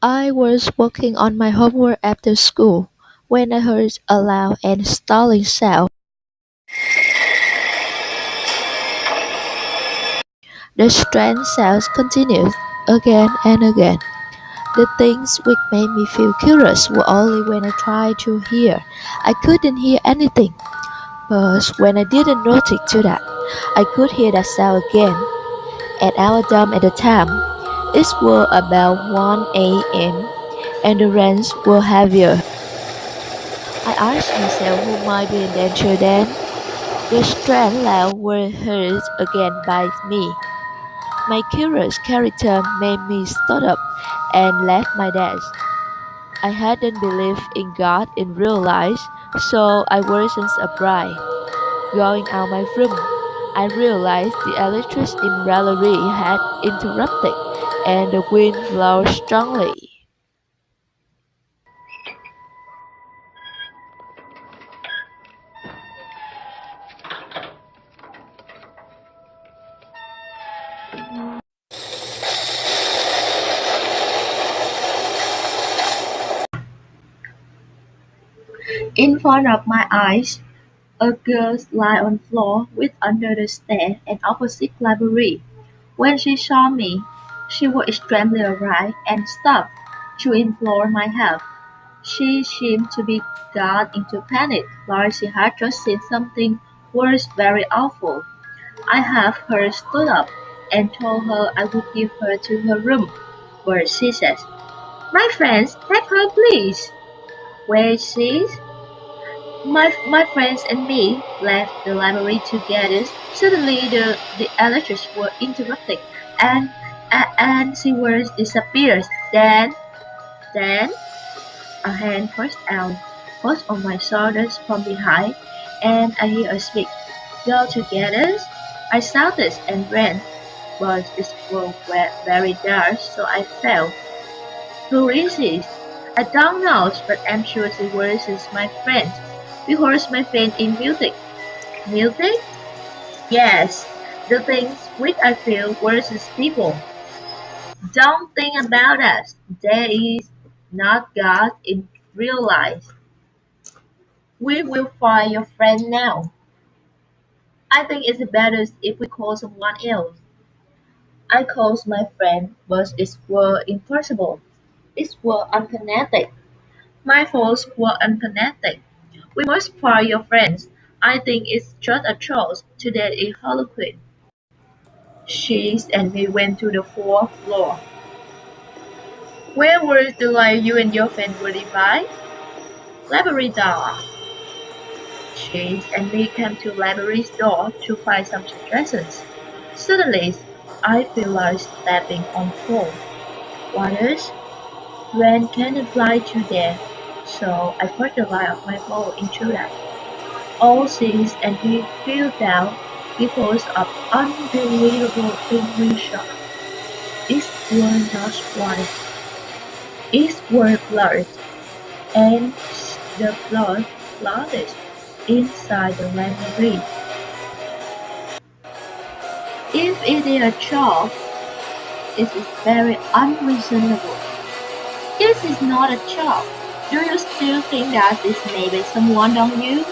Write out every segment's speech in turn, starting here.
I was working on my homework after school when I heard a loud and startling sound. The strange sounds continued again and again. The things which made me feel curious were only when I tried to hear. I couldn't hear anything, but when I didn't notice to that, I could hear that sound again. At our dorm at the time, it was about 1 a.m. and the rains were heavier. I asked myself who might be in danger then. The strange loud were heard again by me. My curious character made me start up and left my desk. I hadn't believed in God in real life, so I wasn't surprised. Going out my room, I realized the electricity in gallery had interrupted and the wind blew strongly. In front of my eyes, a girl lay on the floor with under the stair and opposite library. When she saw me, she was extremely afraid and stopped to implore my help. She seemed to be got into panic, like she had just seen something worse, very awful. I have her stood up and told her I would give her to her room, but she said, "My friends, take her please." Where she is? My friends and me left the library together. Suddenly the electricity was interrupted and and she was disappeared. Then a hand pushed out, pushed on my shoulders from behind, and I hear her speak. "Go together." I shouted and ran, but it was very dark, so I fell. Who is it? I don't know, but I'm sure she was my friend. Because my friend in music. Music? Yes, the things which I feel versus people. Don't think about us. There is not God in real life. We will find your friend now. I think it's better if we call someone else. I called my friend, but it was impossible. It was unconnected. My phones were unconnected. We must find your friends. I think it's just a choice. Today is Halloween. She and me went to the fourth floor. Where was the light you and your friend were by? Library door. She and me came to library's door to find some suggestions. Suddenly, I feel like stepping on cold waters. Rain cannot fly to there, so I put the light of my phone into that. All things and he fell down because of unbelievable English shock. It was not white, it was blood, and the blood flooded inside the library. If it is a joke, it is very unreasonable. This is not a joke. Do you still think that this may be someone on you?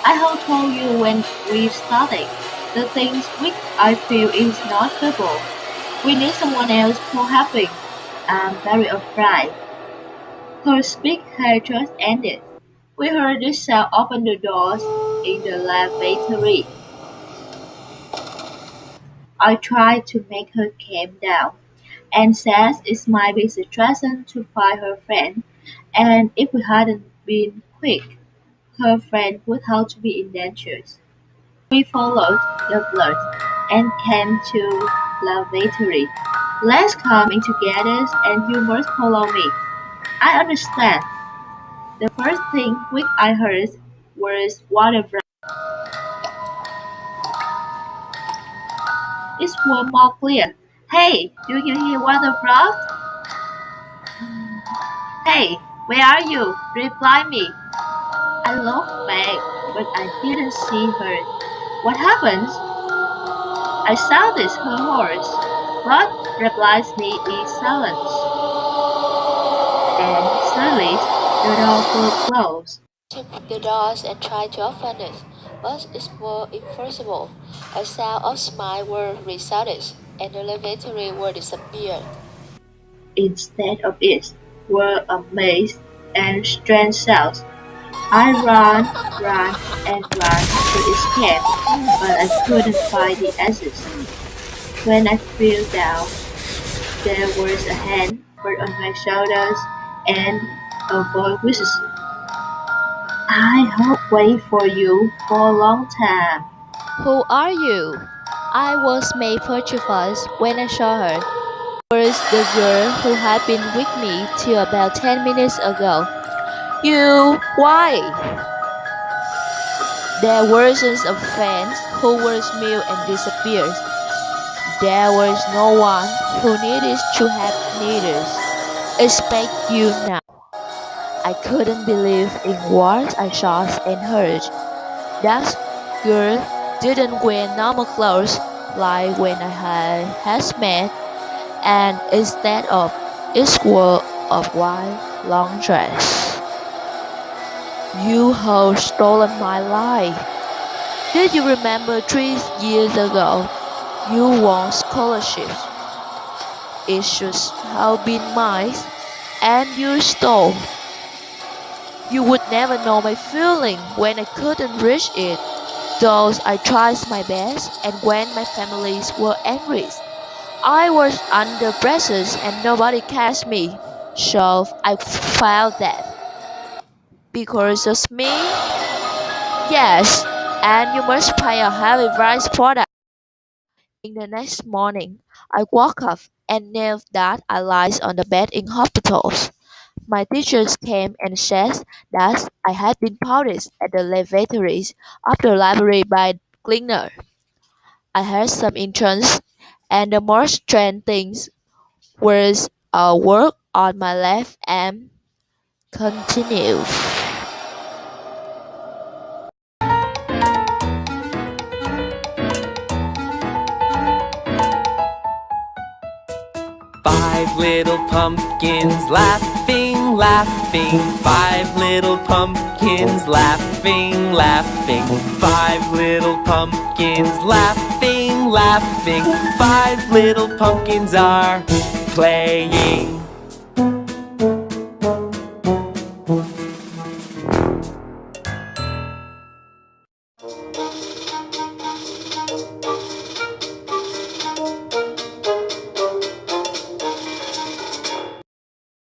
I have told you when we started. The things which I feel is not people. We need someone else for helping. I'm very afraid. Her speech had just ended. We heard the sound open the doors in the lavatory. I tried to make her calm down and said it might be stressful to find her friend, and if we hadn't been quick, her friend would have to be in danger. We followed the blood and came to lavatory. Let's come in together and you must follow me. I understand. The first thing which I heard was water breath. It was more clear. Hey, do you hear water breath? Hey, where are you? Reply me. I looked back, but I didn't see her. What happens? I shouted her horse, but replies me is silence. and suddenly the door was closed. Took the doors and tried to open it, but it was impossible. A sound of smiles were resounded, and the lavatory were disappeared. Instead of it were a maze and strange sounds. I ran and ran to escape, but I couldn't find the exit. When I fell down, there was a hand put on my shoulders and a voice whispered, I have waited for you for a long time. Who are you? I was made petrified when I saw her. Was the girl who had been with me till about 10 minutes ago. You, why? There were sons of friends who were mute and disappeared. There was no one who needed to have needed. Expect you now. I couldn't believe in what I saw and heard. That girl didn't wear normal clothes like when I had met, and instead of it wore a white long dress. You have stolen my life. Did you remember 3 years ago you won scholarships? It should have been mine, and you stole. You would never know my feeling when I couldn't reach it, though I tried my best, and when my families were angry. I was under pressure and nobody catch me, so I felt that. Because of me? Yes, and you must pay a heavy price for that. In the next morning, I woke up and knew that I lied on the bed in hospitals. My teachers came and said that I had been punished at the lavatories of the library by the cleaner. I had some interns, and the most strange things was a work on my left arm. Continue. 5 little pumpkins laughing, laughing. 5 little pumpkins laughing, laughing. 5 little pumpkins laughing, laughing. 5 little pumpkins are playing.